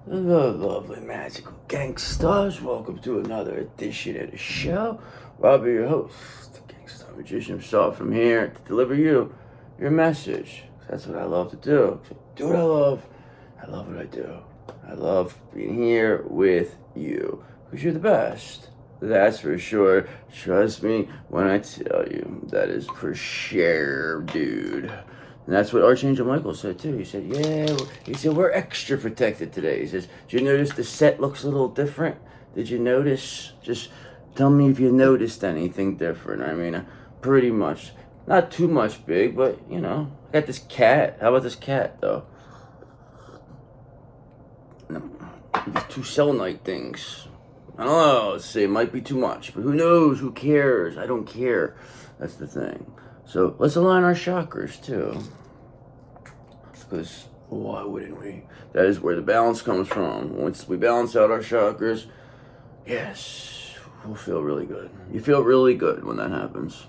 Hello, lovely magical gangsters. Welcome to another edition of the show. I'll be your host, the gangster magician himself. I'm here to deliver you your message. That's what I love to do. So do what I love. I love what I do. I love being here with you because you're the best. That's for sure. Trust me when I tell you. That is for sure, dude. And that's what Archangel Michael said too. He said, yeah, he said, we're extra protected today. He says, did you notice the set looks a little different? Did you notice? Just tell me if you noticed anything different. I mean, pretty much. Not too much big, but, you know, I got this cat. How about this cat, though? These two selenite things. I don't know. Let's say it might be too much, but who knows? Who cares? I don't care. That's the thing. So let's align our chakras too. Because why wouldn't we? That is where the balance comes from. Once we balance out our chakras, yes, we'll feel really good. You feel really good when that happens.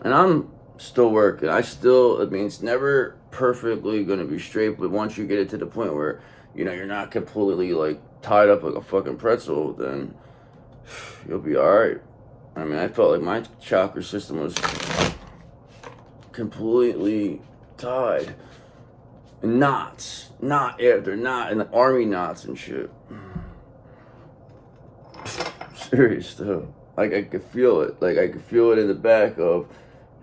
And I'm still working. I mean, it's never perfectly going to be straight, but once you get it to the point where, you know, you're not completely like tied up like a fucking pretzel, then you'll be alright. I mean, I felt like my chakra system was completely tied. In knots. They're not in the army knots and shit. Serious though. Like I could feel it. Like I could feel it in the back of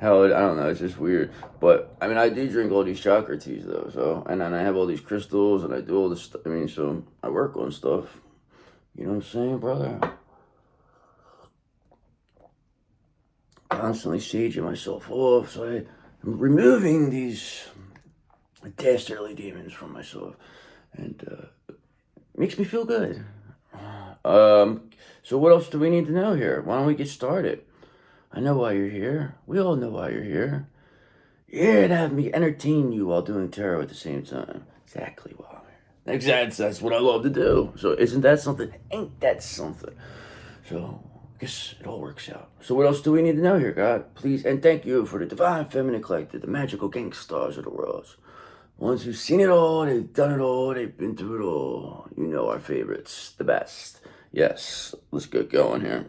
how I don't know, it's just weird. But I mean I do drink all these chakra teas though, so and then I have all these crystals and I do all this stuff. I mean, so I work on stuff. You know what I'm saying, brother? Constantly saging myself off, so I'm removing these dastardly demons from myself, and it makes me feel good. So what else do we need to know here? Why don't we get started? I know why you're here. We all know why you're here. You're here to have me entertain you while doing tarot at the same time. Exactly why I'm here. Exactly, that's what I love to do. So isn't that something? Ain't that something? So I guess it all works out. So what else do we need to know here, God? Please, and thank you for the Divine Feminine Collective, the magical gangsters of the world. Ones who've seen it all, they've done it all, they've been through it all. You know our favorites, the best. Yes, let's get going here.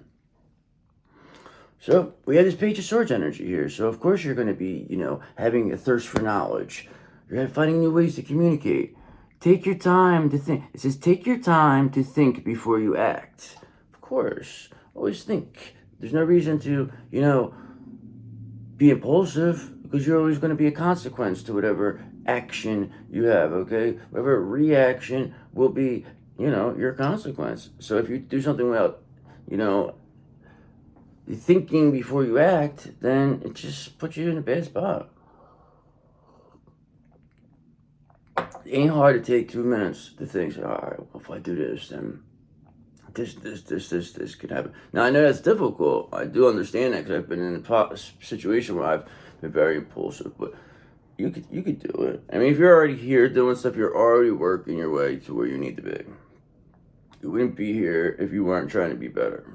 So, we have this Page of Swords energy here. So, of course, you're going to be, you know, having a thirst for knowledge. You're finding new ways to communicate. Take your time to think. It says, take your time to think before you act. Of course, always think. There's no reason to, you know, be impulsive because you're always going to be a consequence to whatever action you have, okay? Whatever reaction will be, you know, your consequence. So if you do something without, you know, thinking before you act, then it just puts you in a bad spot. It ain't hard to take 2 minutes to think, all right, well, if I do this, then this could happen. Now, I know that's difficult. I do understand that because I've been in a situation where I've been very impulsive, but you could do it. I mean, if you're already here doing stuff, you're already working your way to where you need to be. You wouldn't be here if you weren't trying to be better.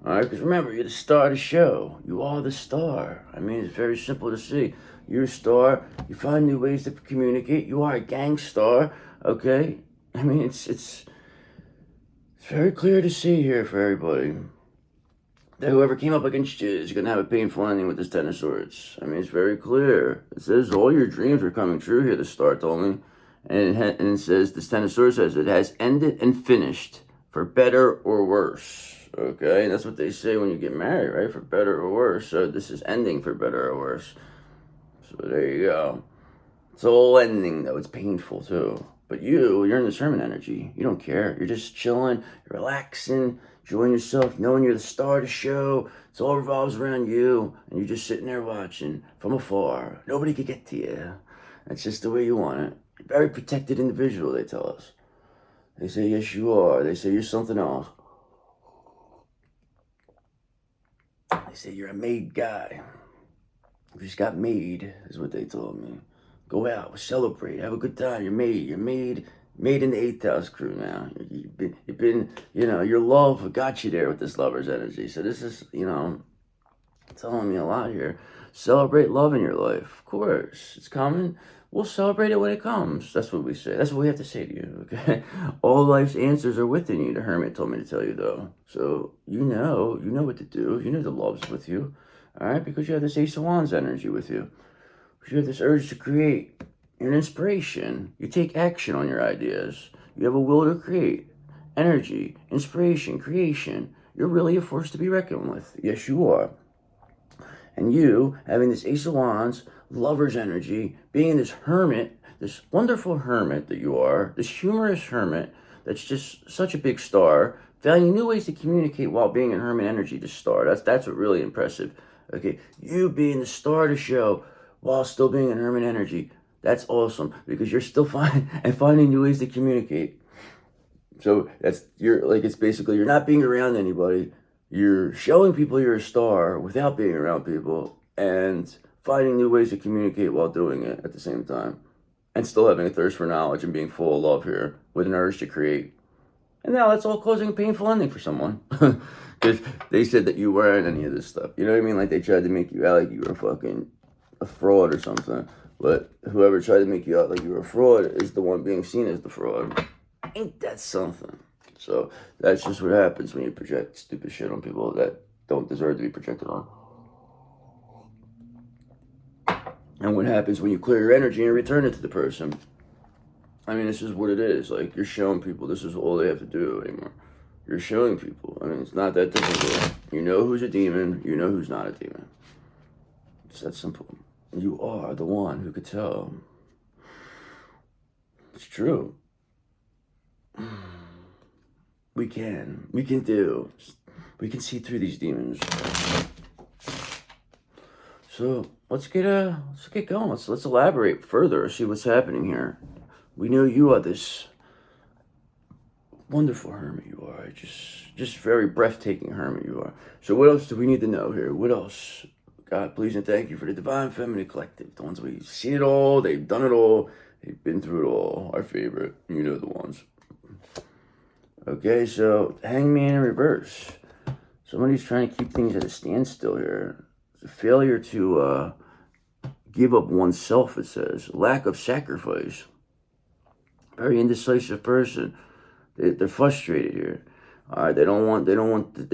All right, because remember, you're the star of the show. You are the star. I mean, it's very simple to see. You're a star. You find new ways to communicate. You are a gang star, okay? I mean, it's very clear to see here for everybody that whoever came up against you is going to have a painful ending with this Ten of Swords. I mean, it's very clear. It says all your dreams are coming true here, the star told me. And it says, this Ten of Swords says, it has ended and finished for better or worse. Okay, and that's what they say when you get married, right? For better or worse. So this is ending for better or worse. So there you go. It's all ending, though. It's painful, too. But you're in the sermon energy. You don't care. You're just chilling. You're relaxing. Enjoying yourself. Knowing you're the star of the show. It all revolves around you. And you're just sitting there watching from afar. Nobody could get to you. That's just the way you want it. You're a very protected individual, they tell us. They say, yes, you are. They say you're something else. They say you're a made guy. You just got made, is what they told me. Go out, celebrate, have a good time. You're made in the 8th house crew now. You've been, you know, your love got you there with this lover's energy. So this is, you know, telling me a lot here. Celebrate love in your life. Of course, it's coming. We'll celebrate it when it comes. That's what we say. That's what we have to say to you, okay? All life's answers are within you, the Hermit told me to tell you, though. So you know what to do. You know the love's with you, all right? Because you have this Ace of Wands energy with you. Because you have this urge to create. You're an inspiration. You take action on your ideas. You have a will to create. Energy, inspiration, creation. You're really a force to be reckoned with. Yes, you are. And you, having this Ace of Wands, lover's energy, being this hermit, this wonderful hermit that you are, this humorous hermit that's just such a big star, finding new ways to communicate while being in hermit energy to star. That's what really impressive. Okay, you being the star of the show while still being in hermit energy. That's awesome because you're still finding new ways to communicate. So it's basically you're not being around anybody. You're showing people you're a star without being around people and finding new ways to communicate while doing it at the same time. And still having a thirst for knowledge and being full of love here with an urge to create. And now that's all causing a painful ending for someone. Because they said that you weren't any of this stuff. You know what I mean? Like they tried to make you out like you were fucking a fraud or something. But whoever tried to make you out like you were a fraud is the one being seen as the fraud. Ain't that something? So that's just what happens when you project stupid shit on people that don't deserve to be projected on. And what happens when you clear your energy and return it to the person? I mean, this is what it is. Like, you're showing people this is all they have to do anymore. You're showing people. I mean, it's not that difficult. You know who's a demon. You know who's not a demon. It's that simple. You are the one who could tell. It's true. We can see through these demons. So let's get going. Let's elaborate further. See what's happening here. We know you are this wonderful hermit. You are just very breathtaking hermit. You are. So what else do we need to know here? What else? God, please and thank you for the Divine Feminine Collective. The ones we've seen it all. They've done it all. They've been through it all. Our favorite. You know the ones. Okay, so Hangman in reverse. Somebody's trying to keep things at a standstill here. It's a failure to give up oneself, it says. Lack of sacrifice. Very indecisive person. They're frustrated here. All right, they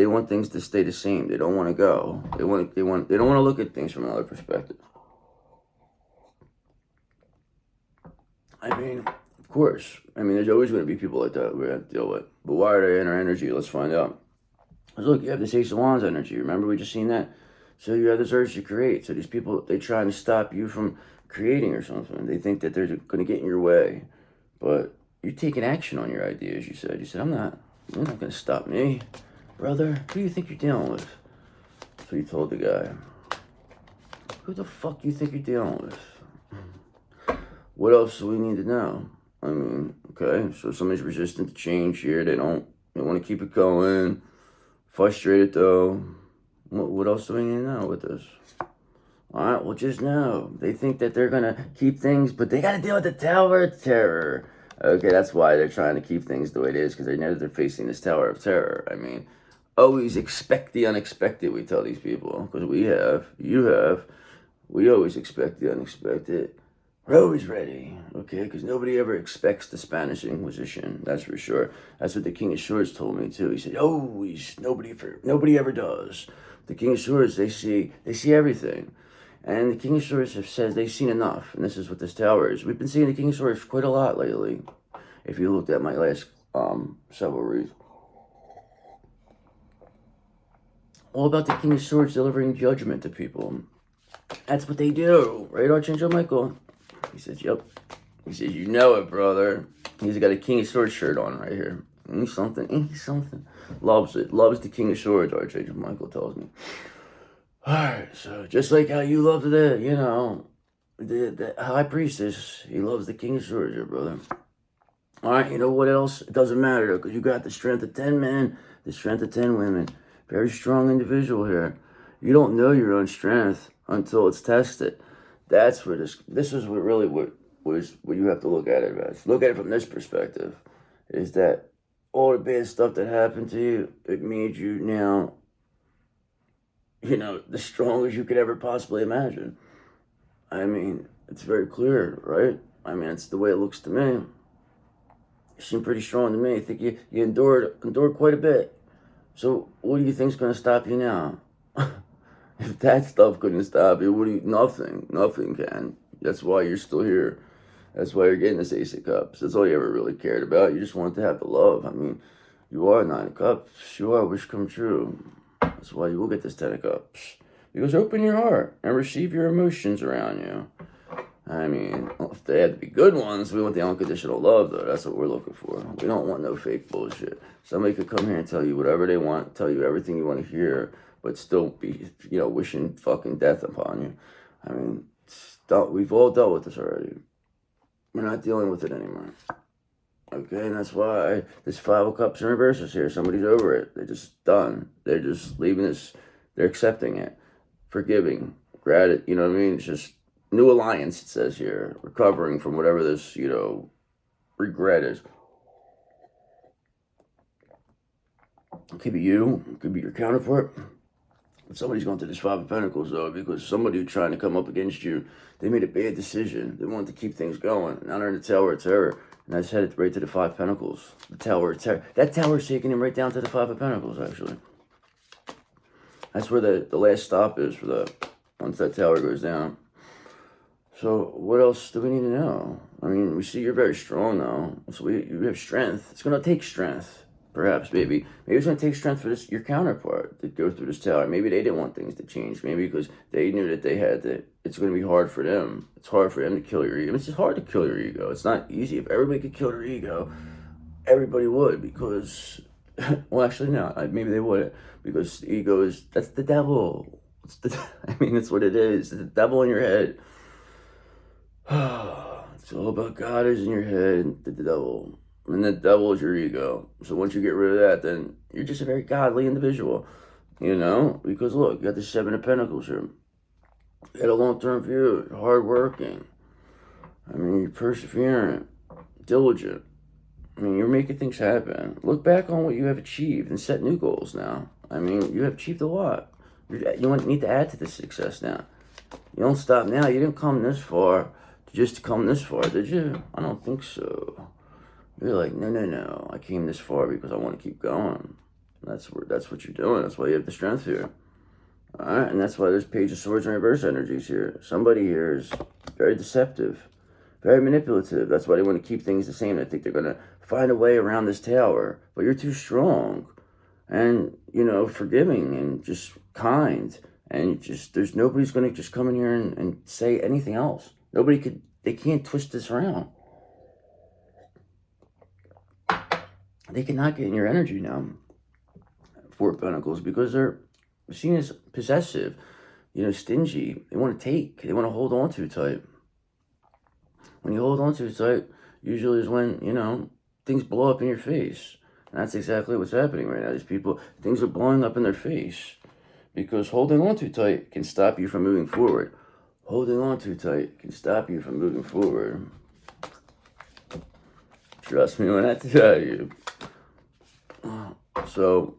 want things to stay the same. They don't want to go. They don't want to look at things from another perspective. I mean, of course. I mean, there's always going to be people like that we're going to deal with. But why are they in our energy? Let's find out. Look, you have this Ace of Wands energy. Remember we just seen that? So you have this urge to create. So these people, they're trying to stop you from creating or something. They think that they're going to get in your way. But you're taking action on your ideas, you said. You said, you're not going to stop me. Brother, who do you think you're dealing with? That's what you told the guy. Who the fuck do you think you're dealing with? What else do we need to know? I mean, okay, so somebody's resistant to change here. They want to keep it going. Frustrated, though. What else do we need to know with this? All right, well, just know. They think that they're going to keep things, but they got to deal with the Tower of Terror. Okay, that's why they're trying to keep things the way it is, because they know that they're facing this Tower of Terror. I mean, always expect the unexpected, we tell these people, because we always expect the unexpected. We're always ready, okay? Because nobody ever expects the Spanish Inquisition, that's for sure. That's what the King of Swords told me, too. He said, always, nobody ever does. The King of Swords, they see everything. And the King of Swords says they've seen enough, and this is what this tower is. We've been seeing the King of Swords quite a lot lately, if you looked at my last several reads. All about the King of Swords delivering judgment to people. That's what they do, right, Archangel Michael? He says, yep. He says, you know it, brother. He's got a King of Swords shirt on right here. Ain't something. Loves it. Loves the King of Swords, Archangel Michael tells me. Alright, so just like how you love the High Priestess, he loves the King of Swords here, brother. Alright, you know what else? It doesn't matter, though, because you got the strength of 10 men, the strength of 10 women. Very strong individual here. You don't know your own strength until it's tested. That's where this is what you have to look at it as. Look at it from this perspective. Is that all the bad stuff that happened to you, it made you now, the strongest you could ever possibly imagine. I mean, it's very clear, right? I mean, it's the way it looks to me. seem pretty strong to me. I think you endured quite a bit. So what do you think's gonna stop you now? If that stuff couldn't stop you, nothing can. That's why you're still here. That's why you're getting this Ace of Cups. That's all you ever really cared about. You just wanted to have the love. I mean, you are Nine of Cups. You are wish come true. That's why you will get this Ten of Cups. Because open your heart and receive your emotions around you. I mean, if they had to be good ones, we want the unconditional love, though. That's what we're looking for. We don't want no fake bullshit. Somebody could come here and tell you whatever they want, tell you everything you want to hear, but still be, wishing fucking death upon you. I mean, we've all dealt with this already. We're not dealing with it anymore. Okay, and that's why this Five of Cups in reverse is here. Somebody's over it. They're just done. They're just leaving this. They're accepting it. Forgiving. Gratitude. You know what I mean? It's just new alliance, it says here. Recovering from whatever this, regret is. It could be you. It could be your counterpart. But somebody's going through this Five of Pentacles, though, because somebody trying to come up against you, they made a bad decision. They wanted to keep things going. Now they're in the Tower of Terror. And that's headed right to the Five of Pentacles. The Tower of Terror. That tower is taking him right down to the Five of Pentacles, actually. That's where the last stop is for once that tower goes down. So what else do we need to know? I mean, we see you're very strong, though. So you have strength. It's going to take strength, perhaps, maybe. Maybe it's going to take strength for your counterpart to go through this tower. Maybe they didn't want things to change. Maybe because they knew that it's going to be hard for them. It's hard for them to kill your ego. It's just hard to kill your ego. It's not easy. If everybody could kill their ego, everybody would, because, well, actually, no. Maybe they wouldn't, because the ego that's the devil. That's what it is. It's the devil in your head. It's all about God is in your head, the devil. And the devil is your ego. So once you get rid of that, then you're just a very godly individual. Because look, you got the Seven of Pentacles here. You had a long-term view, you're hardworking. You're perseverant, diligent. You're making things happen. Look back on what you have achieved and set new goals now. You have achieved a lot. You need to add to this success now. You don't stop now. You didn't come this far just to come this far, did you? I don't think so. You're like, no. I came this far because I want to keep going. That's what you're doing. That's why you have the strength here. All right, and that's why there's Page of Swords and reverse energies here. Somebody here is very deceptive, very manipulative. That's why they want to keep things the same. They think they're going to find a way around this tower. But you're too strong and, forgiving and just kind. And there's nobody's going to just come in here and say anything else. They can't twist this around. They cannot get in your energy now, Four of Pentacles, because they're seen as possessive, stingy. They want to take. They want to hold on too tight. When you hold on too tight, usually is when, things blow up in your face. And that's exactly what's happening right now. These people, things are blowing up in their face. Because holding on too tight can stop you from moving forward. Holding on too tight can stop you from moving forward. Trust me when I tell you. So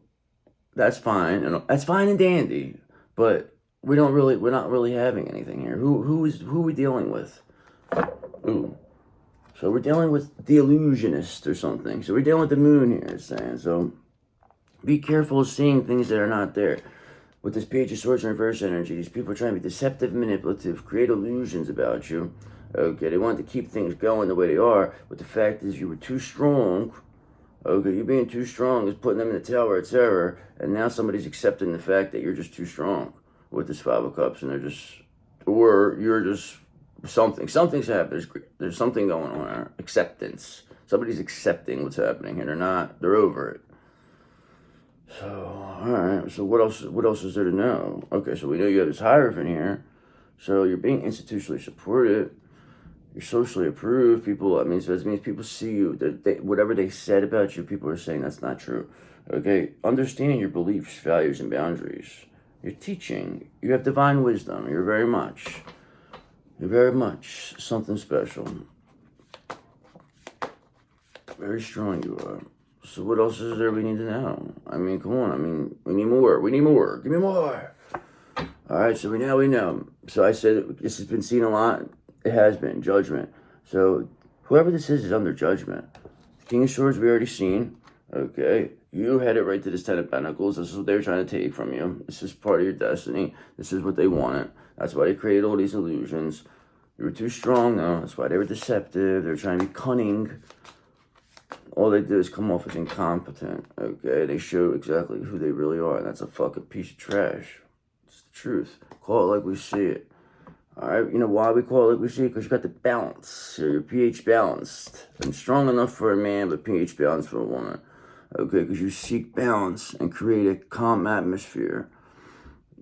that's fine. That's fine and dandy. But we're not really having anything here. Who are we dealing with? Ooh. So we're dealing with the illusionist or something. So we're dealing with the moon here, it's saying. So be careful of seeing things that are not there. With this Page of Swords and reverse energy, these people are trying to be deceptive, manipulative, create illusions about you. Okay, they want to keep things going the way they are, but the fact is you were too strong. Okay, you being too strong is putting them in the Tower of Terror, and now somebody's accepting the fact that you're just too strong with this Five of Cups, and you're just something. Something's happened. There's something going on there. Acceptance. Somebody's accepting what's happening here. They're over it. So, alright, so what else is there to know? Okay, so we know you have this Hierophant here. So you're being institutionally supported. You're socially approved. People, that means people see you. Whatever they said about you, people are saying that's not true. Okay, understanding your beliefs, values, and boundaries. You're teaching. You have divine wisdom. You're very much something special. Very strong you are. So what else is there we need to know? Come on. We need more. Give me more. All right, so we know. So I said this has been seen a lot. It has been. Judgment. So whoever this is under judgment. King of Swords we already seen. Okay, you had it right to this Ten of Pentacles. This is what they're trying to take from you. This is part of your destiny. This is what they wanted. That's why they created all these illusions. You were too strong, though. That's why they were deceptive. They were trying to be cunning. All they do is come off as incompetent. Okay, they show exactly who they really are. And that's a fucking piece of trash. It's the truth. Call it like we see it. Alright, you know why we call it like we see it? Because you got the balance. Your pH balanced. And strong enough for a man, but pH balanced for a woman. Okay, because you seek balance and create a calm atmosphere.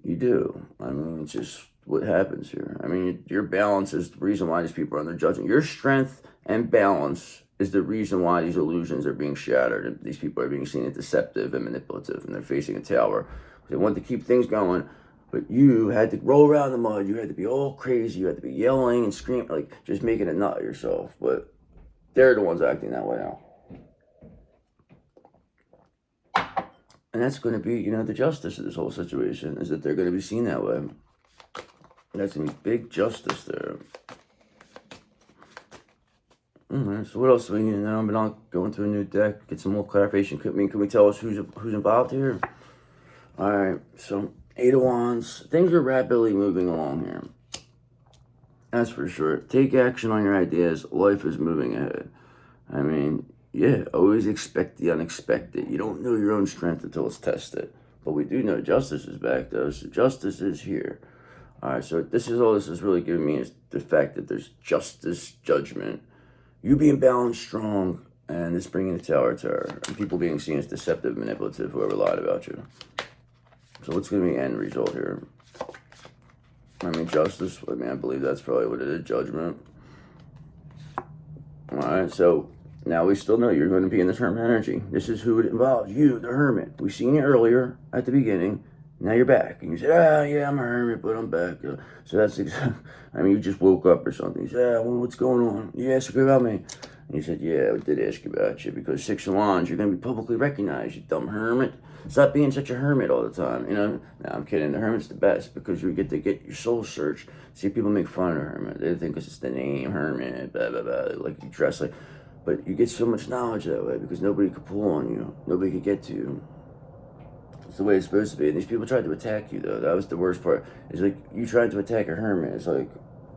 You do. I mean, it's just what happens here. I mean, your balance is the reason why these people are under judgment. Your strength and balance is the reason why these illusions are being shattered. And these people are being seen as deceptive and manipulative. And they're facing a tower. They want to keep things going. But you had to roll around in the mud. You had to be all crazy. You had to be yelling and screaming, like just making a nut of yourself. But they're the ones acting that way now. And that's going to be, you know, the justice of this whole situation is that they're going to be seen that way. And that's going to be big justice there. Alright, so what else do we need to know? But I'll go into a new deck, get some more clarification. Can we tell us who's involved here? Alright, so 8 of Wands. Things are rapidly moving along here. That's for sure. Take action on your ideas. Life is moving ahead. I mean, yeah, always expect the unexpected. You don't know your own strength until it's tested. But we do know justice is back, though. So justice is here. Alright, so all this is really giving me is the fact that there's justice, judgment. You being balanced, strong, and it's bringing the tower to her. And people being seen as deceptive, manipulative, whoever lied about you. So what's going to be the end result here? I mean, justice. I mean, I believe that's probably what it is, judgment. Alright, so now we still know you're going to be in this hermit energy. This is who it involves. You, the hermit. We seen you earlier at the beginning. Now you're back. And you said, yeah, I'm a hermit, but I'm back. So that's I mean, you just woke up or something. You said, well, what's going on? You asked about me. And you said, yeah, I did ask about you because 6 of Wands, you're going to be publicly recognized, you dumb hermit. Stop being such a hermit all the time, you know? No, I'm kidding. The hermit's the best because you get to get your soul searched. See, people make fun of hermit. They think it's just the name, hermit, blah, blah, blah. Like you dress like, but you get so much knowledge that way because nobody could pull on you. Nobody could get to you. It's the way it's supposed to be. And these people tried to attack you, though. That was the worst part. It's like you tried to attack a hermit. It's like,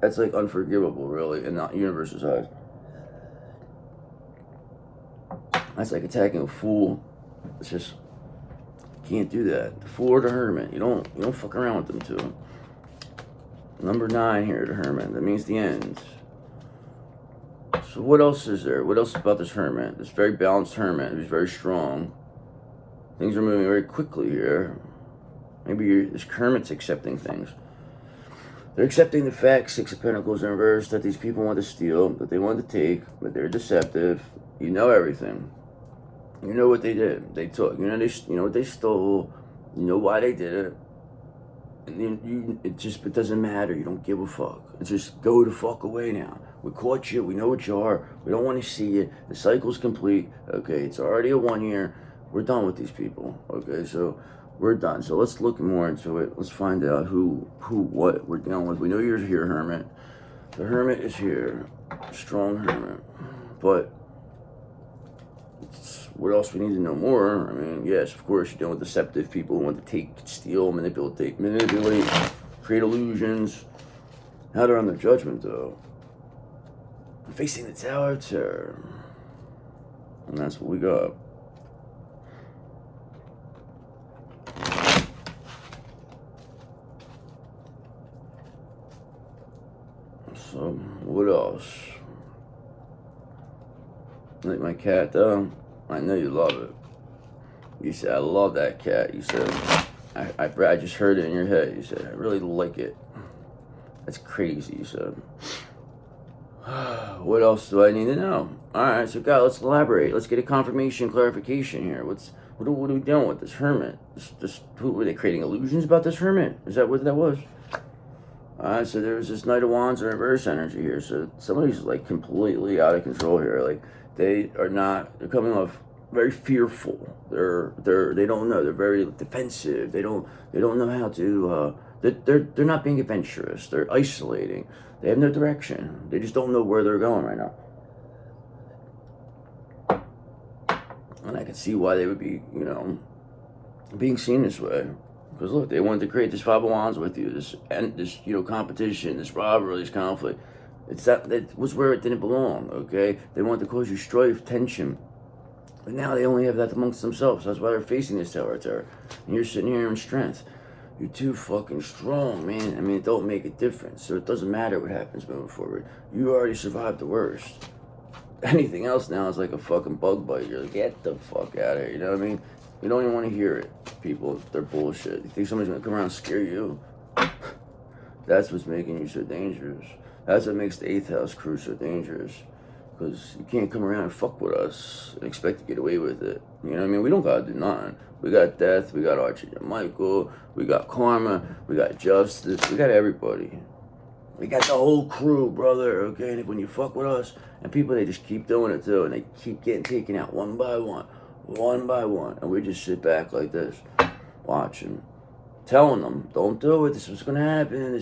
that's like unforgivable, really, in the universe's eyes. That's like attacking a fool. It's just, you can't do that. The fool or the hermit. You don't fuck around with them two. Number 9 here, the hermit. That means the end. So what else is there? What else about this hermit? This very balanced hermit who's very strong. Things are moving very quickly here. Maybe this hermit's accepting things. They're accepting the fact, 6 of Pentacles in reverse, that these people want to steal, that they want to take, but they're deceptive. You know everything. You know what they did. They took. You know what they stole. You know why they did it. And it doesn't matter. You don't give a fuck. It's just go the fuck away now. We caught you. We know what you are. We don't want to see you. The cycle's complete. Okay, it's already a 1 year. We're done with these people. Okay, so we're done. So let's look more into it. Let's find out what we're dealing with. We know you're here, hermit. The hermit is here. Strong hermit. But what else we need to know more? I mean, yes, of course, you're dealing with deceptive people who want to take, steal, manipulate, create illusions. Now they're under judgment, though. Facing the tower of terror. And that's what we got. So, what else? Like my cat, though? I know you love it. You said, I love that cat. You said, I just heard it in your head. You said, I really like it. That's crazy, you said. What else do I need to know? Alright, so God, let's elaborate. Let's get a confirmation, clarification here. What are we doing with this hermit? Who were they creating illusions about this hermit? Is that what that was? Alright, so there's this Knight of Wands and reverse energy here. So somebody's like completely out of control here. Like they're coming off very fearful. They don't know. They're very defensive. They don't know how to they're not being adventurous. They're isolating. They have no direction. They just don't know where they're going right now. And I can see why they would be, being seen this way. Because look, they wanted to create this Five of Wands with you, this competition, this rivalry, this conflict. That was where it didn't belong. Okay, they wanted to cause you strife, tension, but now they only have that amongst themselves. That's why they're facing this tower of terror. And you're sitting here in strength. You're too fucking strong, man. I mean, it don't make a difference. So it doesn't matter what happens moving forward. You already survived the worst. Anything else now is like a fucking bug bite. You're like, get the fuck out of here. You know what I mean? You don't even want to hear it, people. They're bullshit. You think somebody's gonna come around and scare you? That's what's making you so dangerous. That's what makes the 8th house crew so dangerous. Because you can't come around and fuck with us and expect to get away with it. You know what I mean? We don't gotta do nothing. We got Death, we got Archangel Michael, we got Karma, we got Justice, we got everybody. We got the whole crew, brother, okay? And when you fuck with us, and people, they just keep doing it too, and they keep getting taken out one by one. And we just sit back like this, watching, telling them, don't do it, this is what's gonna happen,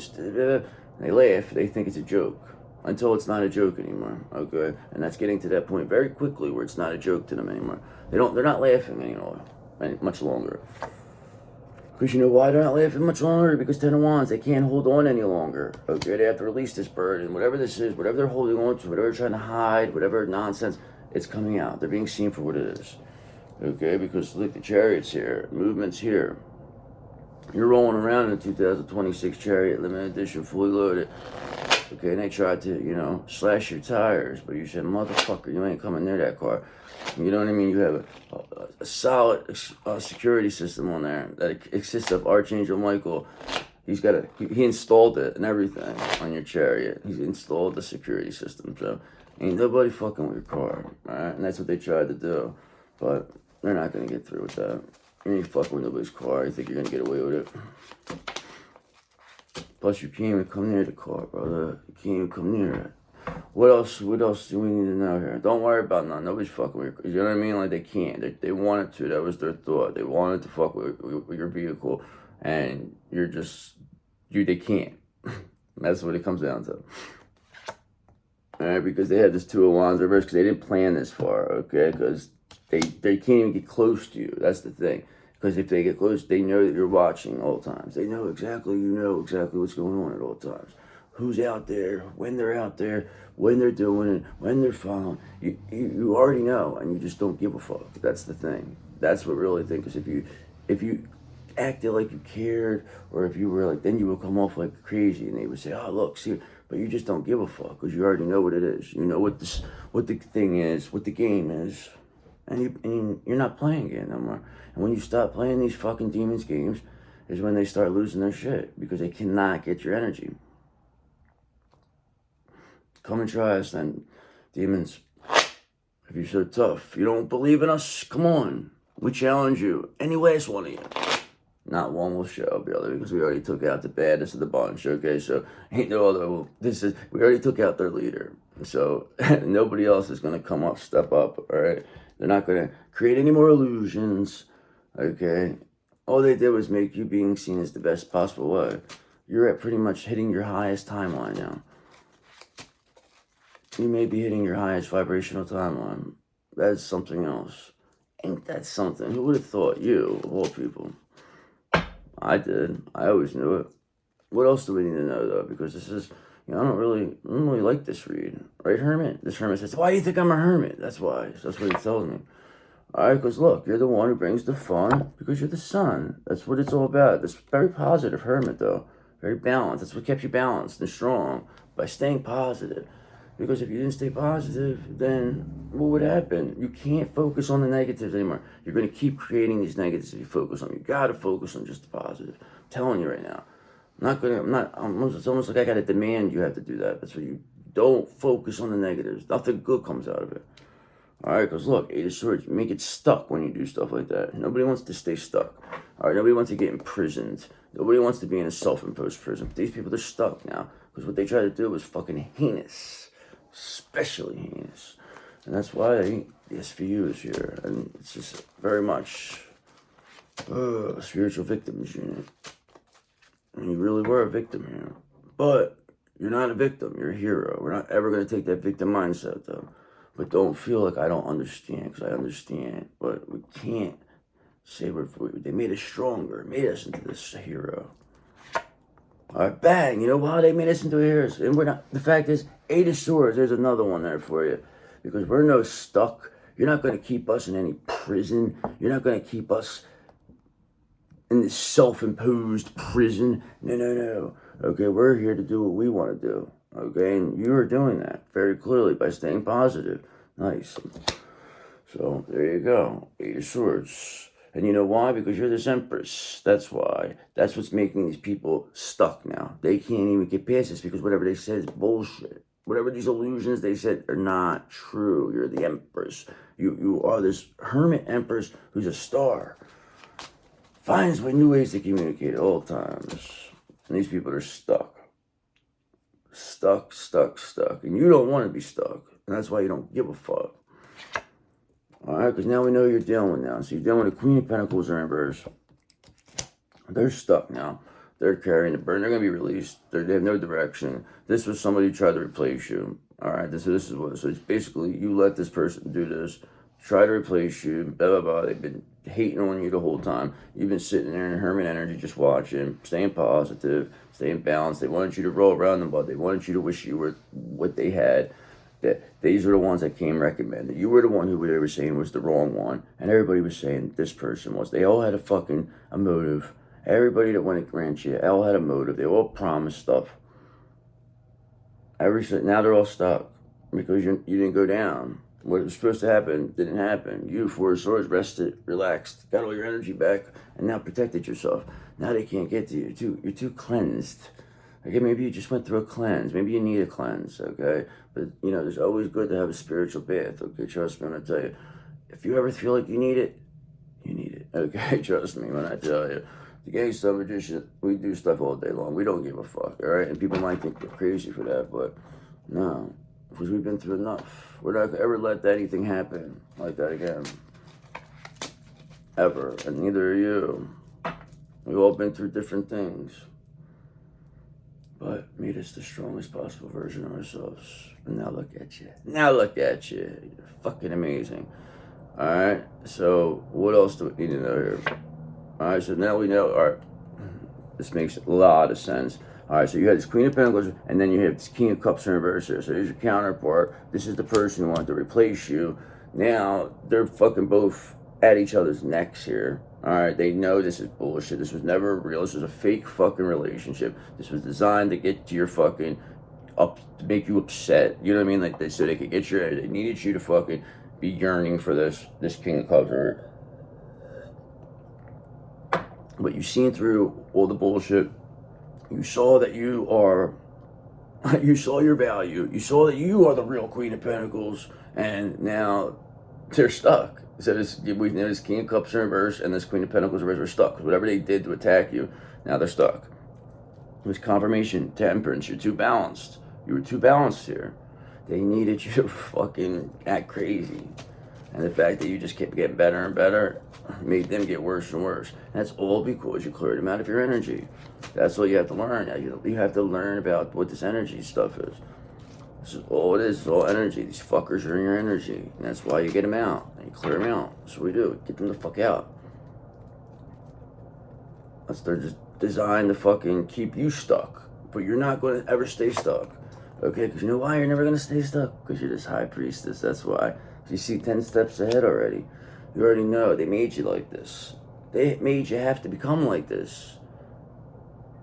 they laugh, they think it's a joke. Until it's not a joke anymore, okay? And that's getting to that point very quickly where it's not a joke to them anymore. They're not laughing anymore, much longer. Because you know why they're not laughing much longer? Because 10 of Wands, they can't hold on any longer, okay? They have to release this burden, whatever this is, whatever they're holding on to, whatever they're trying to hide, whatever nonsense, it's coming out. They're being seen for what it is, okay? Because look, the Chariot's here, movement's here. You're rolling around in a 2026 Chariot, limited edition, fully loaded. Okay, and they tried to, slash your tires, but you said, motherfucker, you ain't coming near that car. You know what I mean? You have a solid security system on there that consists of Archangel Michael. He installed it and everything on your Chariot. He's installed the security system, so ain't nobody fucking with your car, alright? And that's what they tried to do, but they're not gonna get through with that. You ain't fucking with nobody's car. You think you're gonna get away with it? Plus, you can't even come near the car, brother. You can't even come near it. What else do we need to know here? Don't worry about nothing. Nobody's fucking with your, you know what I mean? Like, they can't. They wanted to. That was their thought. They wanted to fuck with your vehicle. And they can't. That's what it comes down to. Alright, because they had this 2 of Wands reverse because they didn't plan this far, okay? Because they can't even get close to you. That's the thing. Because if they get close, they know that you're watching all times. They know exactly what's going on at all times. Who's out there, when they're out there, when they're doing it, when they're following. You already know, and you just don't give a fuck. That's the thing. That's what really thing. Because if you acted like you cared, or if you were like, then you would come off like crazy, and they would say, oh, look, see, but you just don't give a fuck, because you already know what it is. You know what the thing is, what the game is. And you're not playing it no more. And when you stop playing these fucking demons games is when they start losing their shit, because they cannot get your energy. Come and try us then, demons. If you're so tough, you don't believe in us, come on. We challenge you. Any last one of you. Not one will show, brother, because we already took out the baddest of the bunch, okay? So, ain't no other, we already took out their leader. So, nobody else is going to come up, step up, all right? They're not going to create any more illusions, okay? All they did was make you being seen as the best possible way. You're at pretty much hitting your highest timeline now. You may be hitting your highest vibrational timeline. That's something else. Ain't that something? Who would have thought? You, of all people. I did. I always knew it. What else do we need to know, though? Because this is, I don't really like this read. Right, Hermit? This Hermit says, why do you think I'm a hermit? That's why. That's what he tells me. All right, because look, you're the one who brings the fun because you're the sun. That's what it's all about. This very positive Hermit, though. Very balanced. That's what kept you balanced and strong, by staying positive. Because if you didn't stay positive, then what would happen? You can't focus on the negatives anymore. You're going to keep creating these negatives if you focus on them. You got to focus on just the positive. I'm telling you right now. It's almost like I got to demand you have to do that. That's what you don't focus on the negatives. Nothing good comes out of it. All right, because look, 8 of Swords, you make it stuck when you do stuff like that. Nobody wants to stay stuck. All right, nobody wants to get imprisoned. Nobody wants to be in a self-imposed prison. But these people, they're stuck now because what they tried to do was fucking heinous. Especially heinous. And that's why the SVU is here. And it's just very much a spiritual victims unit. And you really were a victim here. But you're not a victim. You're a hero. We're not ever going to take that victim mindset, though. But don't feel like I don't understand, because I understand. But we can't say they made us stronger, made us into this hero. All right, bang. You know why they made us into heroes? And we're not. The fact is, 8 of Swords. There's another one there for you, because we're no stuck. You're not going to keep us in any prison. You're not going to keep us in this self-imposed prison. No, no, no. Okay, we're here to do what we want to do. Okay, and you are doing that very clearly by staying positive. Nice. So there you go. 8 of Swords. And you know why? Because you're this Empress. That's why. That's what's making these people stuck now. They can't even get past this, because whatever they said is bullshit. Whatever these illusions they said are not true. You're the Empress. You are this hermit Empress who's a star. Finds new ways to communicate at all times. And these people are stuck. Stuck, stuck, stuck. And you don't want to be stuck. And that's why you don't give a fuck. Alright, because now we know who you're dealing with now. So you're dealing with the Queen of Pentacles in reverse. They're stuck now. They're carrying the burden. They're going to be released. They have no direction. This was somebody who tried to replace you. Alright, this is what. So it's basically, you let this person do this, try to replace you, blah, blah, blah. They've been hating on you the whole time. You've been sitting there in hermit energy just watching, staying positive, staying balanced. They wanted you to roll around them, but they wanted you to wish you were what they had. That these are the ones that came recommended. You were the one who they were saying was the wrong one, and everybody was saying this person was. They all had a motive. Everybody that went to grant you, all had a motive. They all promised stuff. Now they're all stuck because you didn't go down. What was supposed to happen didn't happen. You, 4 of Swords, rested, relaxed, got all your energy back, and now protected yourself. Now they can't get to you. You're too cleansed. Okay, maybe you just went through a cleanse. Maybe you need a cleanse, okay? But, you know, it's always good to have a spiritual bath, okay? Trust me when I tell you. If you ever feel like you need it, you need it, okay? Trust me when I tell you. The gangsta magician, we do stuff all day long. We don't give a fuck, all right? And people might think we're crazy for that, but no. Because we've been through enough. We're not going to ever let anything happen like that again. Ever. And neither are you. We've all been through different things. But made us the strongest possible version of ourselves. And now look at you. Now look at you. You're fucking amazing. Alright, so what else do we need to know here? Alright, so now we know, alright, this makes a lot of sense. Alright, so you had this Queen of Pentacles, and then you have this King of Cups in reverse here. So there's your counterpart. This is the person who wanted to replace you. Now, they're fucking both at each other's necks here. Alright, they know this is bullshit. This was never real. This was a fake fucking relationship. This was designed to get to your fucking to make you upset. You know what I mean? Like so they could get your, they needed you to fucking be yearning for this King of Cups. But you've seen through all the bullshit. You saw that you saw your value. You saw that you are the real Queen of Pentacles, and now they're stuck. So we know this King of Cups in reverse and this Queen of Pentacles in reverse are stuck. Whatever they did to attack you, now they're stuck. It was confirmation, temperance. You're too balanced. You were too balanced here. They needed you to fucking act crazy. And the fact that you just kept getting better and better made them get worse and worse. And that's all because you cleared them out of your energy. That's all you have to learn. You have to learn about what this energy stuff is. This is all it is. It's all energy. These fuckers are in your energy. And that's why you get them out. And you clear them out. That's what we do. Get them the fuck out. They're just designed to fucking keep you stuck. But you're not going to ever stay stuck. Okay? Because you know why you're never going to stay stuck? Because you're this high priestess. That's why. You see 10 steps ahead already. You already know. They made you like this. They made you have to become like this.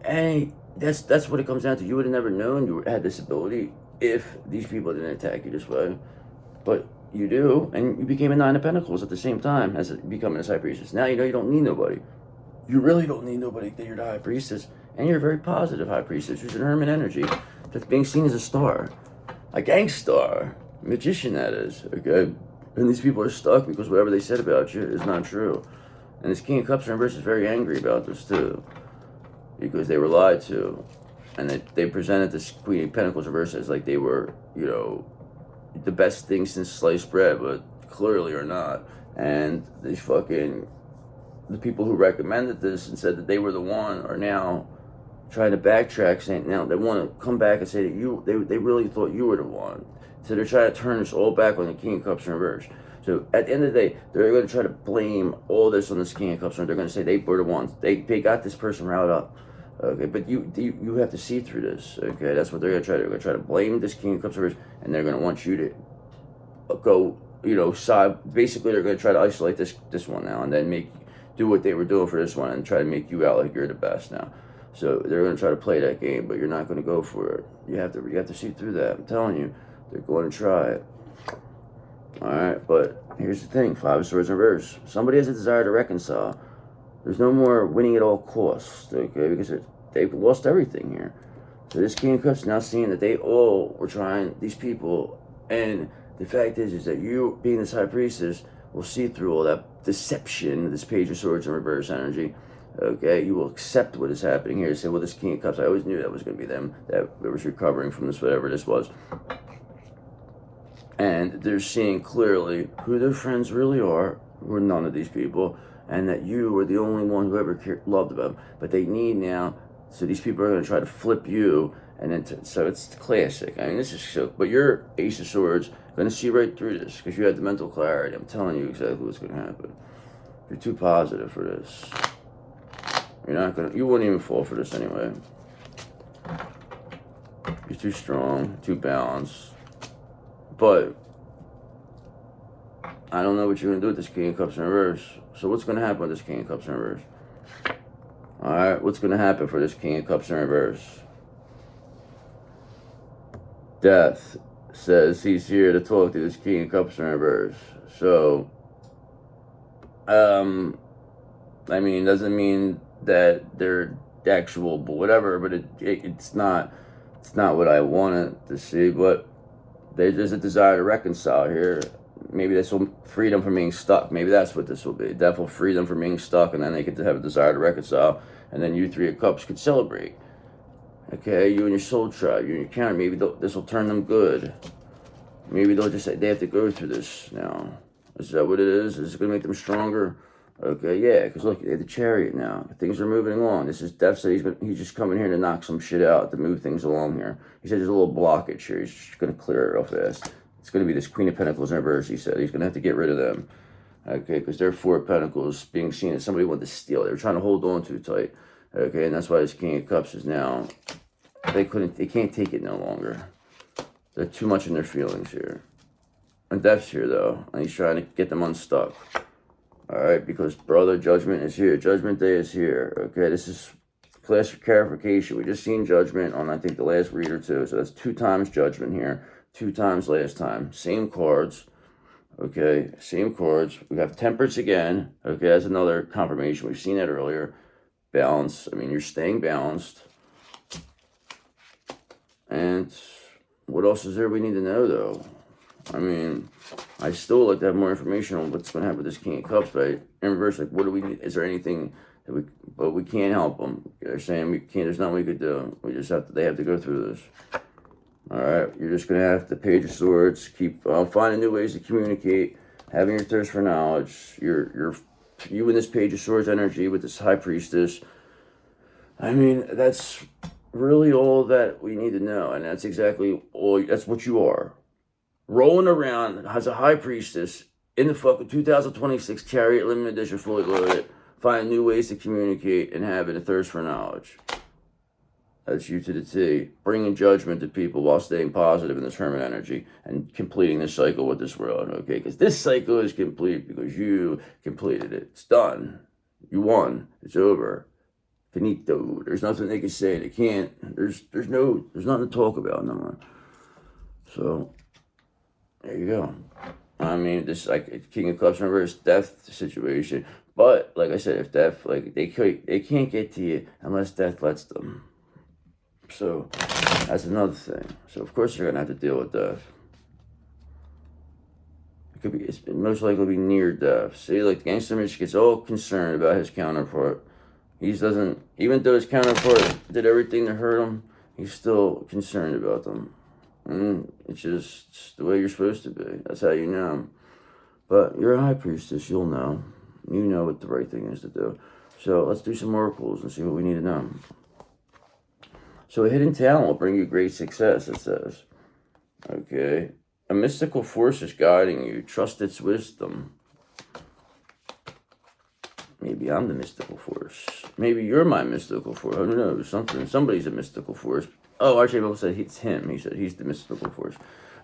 And that's what it comes down to. You would have never known you had this ability if these people didn't attack you this way. But you do, and you became a 9 of Pentacles at the same time as becoming a high priestess. Now you know you don't need nobody. You really don't need nobody that you're the high priestess. And you're a very positive high priestess who's an hermit energy that's being seen as a star. A gangstar. Magician, that is, okay? And these people are stuck because whatever they said about you is not true. And this King of Cups in reverse is very angry about this too, because they were lied to. And they presented this Queen of Pentacles in reverse as like they were, you know, the best thing since sliced bread, but clearly are not. And these fucking, the people who recommended this and said that they were the one are now trying to backtrack, saying now they want to come back and say that they really thought you were the one. So they're trying to turn this all back on the King of Cups in reverse. So at the end of the day, they're going to try to blame all this on this King of Cups. They're going to say they were the ones. They got this person riled up. Okay, but you have to see through this. Okay, that's what they're going to try to do. They're going to try to blame this King of Cups reverse, and they're going to want you to go, side. Basically, they're going to try to isolate this one now, and then do what they were doing for this one, and try to make you out like you're the best now. So they're going to try to play that game, but you're not going to go for it. You have to see through that. I'm telling you, they're going to try it. All right, but here's the thing: Five of Swords in reverse. Somebody has a desire to reconcile. There's no more winning at all costs, okay? Because they've lost everything here. So this King of Cups now seeing that they all were trying, these people, and the fact is that you, being this High Priestess, will see through all that deception, this Page of Swords in reverse energy. Okay, you will accept what is happening here. Say, well, this King of Cups, I always knew that was going to be them, that was recovering from this, whatever this was. And they're seeing clearly who their friends really are, who are none of these people, and that you were the only one who ever loved them. But they need now, so these people are going to try to flip you, and then so it's classic. I mean, this is so. But your Ace of Swords going to see right through this because you have the mental clarity. I'm telling you exactly what's going to happen. You're too positive for this. You're not gonna. You wouldn't even fall for this anyway. You're too strong, too balanced. But I don't know what you're gonna do with this King of Cups in reverse. So what's gonna happen with this King of Cups in reverse? All right, what's gonna happen for this King of Cups in reverse? Death says he's here to talk to this King of Cups in reverse. So, I mean, doesn't mean that they're actual whatever, but it's not what I wanted to see. But there's a desire to reconcile here. Maybe this will free them from being stuck. Maybe that's what this will be. Death will free them from being stuck, and then they could have a desire to reconcile, and then you Three of Cups could celebrate. Okay, you and your soul tribe, you and your counter. Maybe this will turn them good. Maybe they'll just say they have to go through this now. Is that what it is? Is it going to make them stronger? Okay, yeah, because look, they have the Chariot now. Things are moving along. This is Death said he's just coming here to knock some shit out, to move things along here. He said there's a little blockage here. He's just going to clear it real fast. It's going to be this Queen of Pentacles in reverse, he said. He's going to have to get rid of them. Okay, because they're Four of Pentacles being seen as somebody wanted to steal. They were trying to hold on too tight. Okay, and that's why this King of Cups is now, they can't take it no longer. They're too much in their feelings here. And Death's here, though, and he's trying to get them unstuck. All right, because brother, Judgment is here. Judgment Day is here. Okay, this is clarification. We just seen Judgment on, I think, the last read or two. So that's 2 times Judgment here, 2 times last time. Same cards. Okay, same cards. We have Temperance again. Okay, that's another confirmation. We've seen that earlier. Balance. I mean, you're staying balanced. And what else is there we need to know, though? I mean, I still like to have more information on what's going to happen with this King of Cups, but in reverse, like, what do we need? Is there anything that but we can't help them. They're saying we can't, there's nothing we could do. We just have to, they have to go through this. All right, you're just going to have to Page of Swords, keep finding new ways to communicate, having your thirst for knowledge. You in this Page of Swords energy with this High Priestess. I mean, that's really all that we need to know, and that's exactly all, that's what you are. Rolling around as a High Priestess in the fucking 2026 Chariot Limited Edition fully loaded, finding new ways to communicate and having a thirst for knowledge. That's you to the T. Bringing judgment to people while staying positive in this Hermit energy and completing this cycle with this world, okay? Because this cycle is complete because you completed it. It's done. You won. It's over. Finito. There's nothing they can say. They can't. There's nothing to talk about no more. So there you go. I mean, this is like King of Cups reverse Death situation. But like I said, if Death, like they can't get to you unless Death lets them. So that's another thing. So of course you're gonna have to deal with Death. It could be. It's most likely be near death. See, like the Gangster Mitch gets all concerned about his counterpart. He doesn't, even though his counterpart did everything to hurt him, he's still concerned about them. It's just the way you're supposed to be. That's how you know. But you're a High Priestess, you'll know. You know what the right thing is to do. So let's do some oracles and see what we need to know. So a hidden talent will bring you great success, it says. Okay. A mystical force is guiding you. Trust its wisdom. Maybe I'm the mystical force. Maybe you're my mystical force. Who knows? Somebody's a mystical force. Oh, Archangel said it's him. He said he's the mystical force.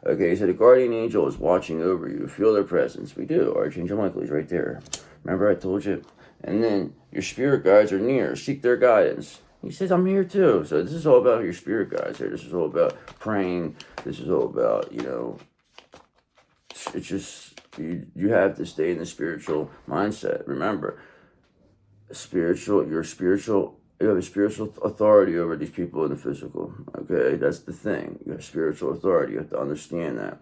Okay, he said a guardian angel is watching over you. Feel their presence. We do. Archangel Michael, he's right there. Remember I told you? And then your spirit guides are near. Seek their guidance. He says, I'm here too. So this is all about your spirit guides here. This is all about praying. This is all about, it's just, you have to stay in the spiritual mindset. Remember, you have a spiritual authority over these people in the physical. Okay, that's the thing. You have spiritual authority. You have to understand that.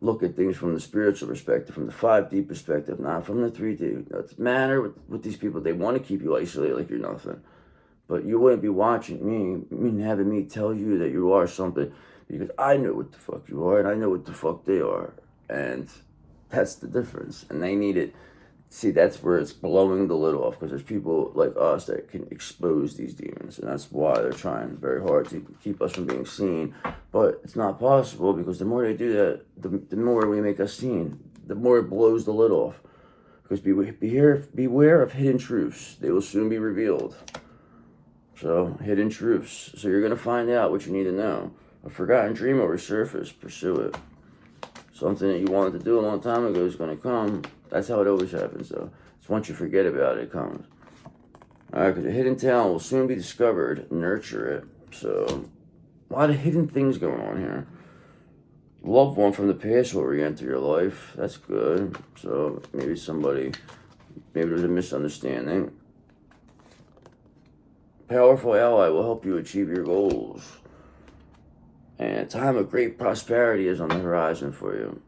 Look at things from the spiritual perspective, from the 5D perspective, not from the 3D. It doesn't matter with these people. They want to keep you isolated like you're nothing. But you wouldn't be watching me, having me tell you that you are something, because I know what the fuck you are, and I know what the fuck they are. And that's the difference. And they need it. See, that's where it's blowing the lid off, because there's people like us that can expose these demons, and that's why they're trying very hard to keep us from being seen. But it's not possible, because the more they do that, the more we make us seen, the more it blows the lid off. Because beware of hidden truths. They will soon be revealed. So, hidden truths. So you're going to find out what you need to know. A forgotten dream will resurface. Pursue it. Something that you wanted to do a long time ago is going to come. That's how it always happens, though. It's once you forget about it, it comes. Alright, because a hidden talent will soon be discovered. Nurture it. So, a lot of hidden things going on here. Loved one from the past will re-enter your life. That's good. So, maybe there's a misunderstanding. Powerful ally will help you achieve your goals. And a time of great prosperity is on the horizon for you.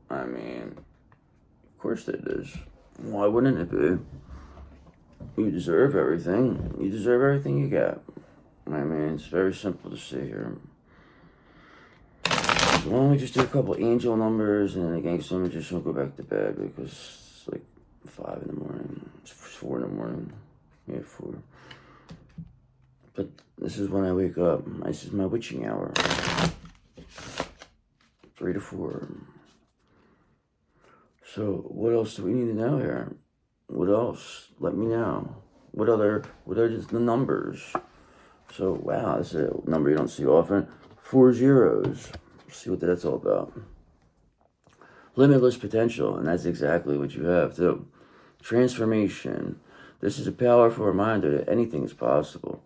I mean, of course it is. Why wouldn't it be? You deserve everything. You deserve everything you get. I mean, it's very simple to see here. So why don't we just do a couple angel numbers, and then again, someone just won't go back to bed, because it's like 5 in the morning. It's 4 in the morning. Yeah, 4. But this is when I wake up. This is my witching hour. 3 to 4. So what else do we need to know here? What else? Let me know. What are just the numbers? So wow, this is a number you don't see often. 4 zeros. Let's see what that's all about. Limitless potential, and that's exactly what you have too. Transformation. This is a powerful reminder that anything is possible.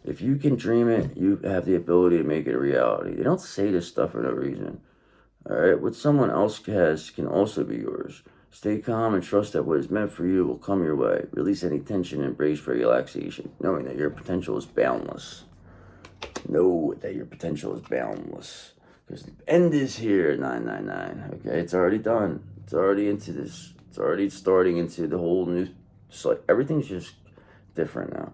If you can dream it, you have the ability to make it a reality. They don't say this stuff for no reason. All right, what someone else has can also be yours. Stay calm and trust that what is meant for you will come your way. Release any tension and embrace for relaxation, knowing that your potential is boundless. Know that your potential is boundless. Because the end is here, 999. Okay, it's already done. It's already into this. It's already starting into the whole new. So everything's just different now.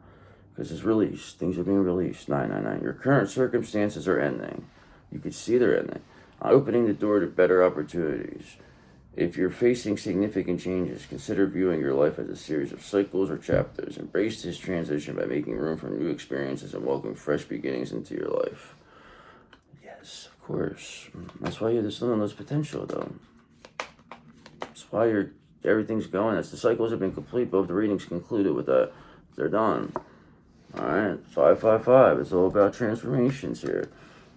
Because it's released. Things are being released. 999. Your current circumstances are ending. You can see they're ending. Opening the door to better opportunities. If you're facing significant changes, consider viewing your life as a series of cycles or chapters. Embrace this transition by making room for new experiences and welcome fresh beginnings into your life. Yes, of course. That's why you have this limitless potential, though. That's why everything's going. That's the cycles have been complete. Both the readings concluded with that. They're done. Alright, 555. It's all about transformations here.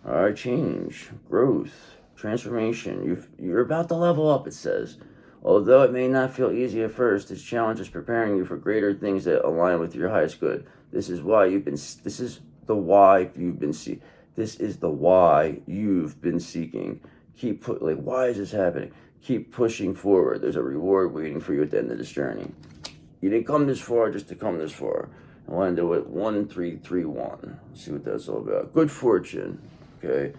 Alright, change, growth, transformation. You're about to level up, it says. Although it may not feel easy at first, this challenge is preparing you for greater things that align with your highest good. This is the why you've been seeking. Why is this happening? Keep pushing forward. There's a reward waiting for you at the end of this journey. You didn't come this far just to come this far. I want to do it 1331. See what that's all about. Good fortune. Okay.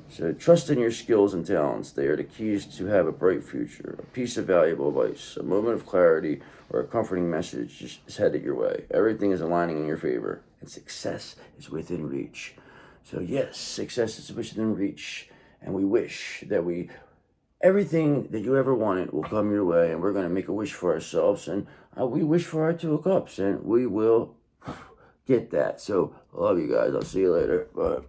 So trust in your skills and talents. They are the keys to have a bright future. A piece of valuable advice, a moment of clarity, or a comforting message is headed your way. Everything is aligning in your favor, and success is within reach. So yes, success is within reach, and we wish that everything that you ever wanted will come your way, and we're going to make a wish for ourselves, and we wish for our 2 of Cups, and we will get that. So, I love you guys. I'll see you later. Bye.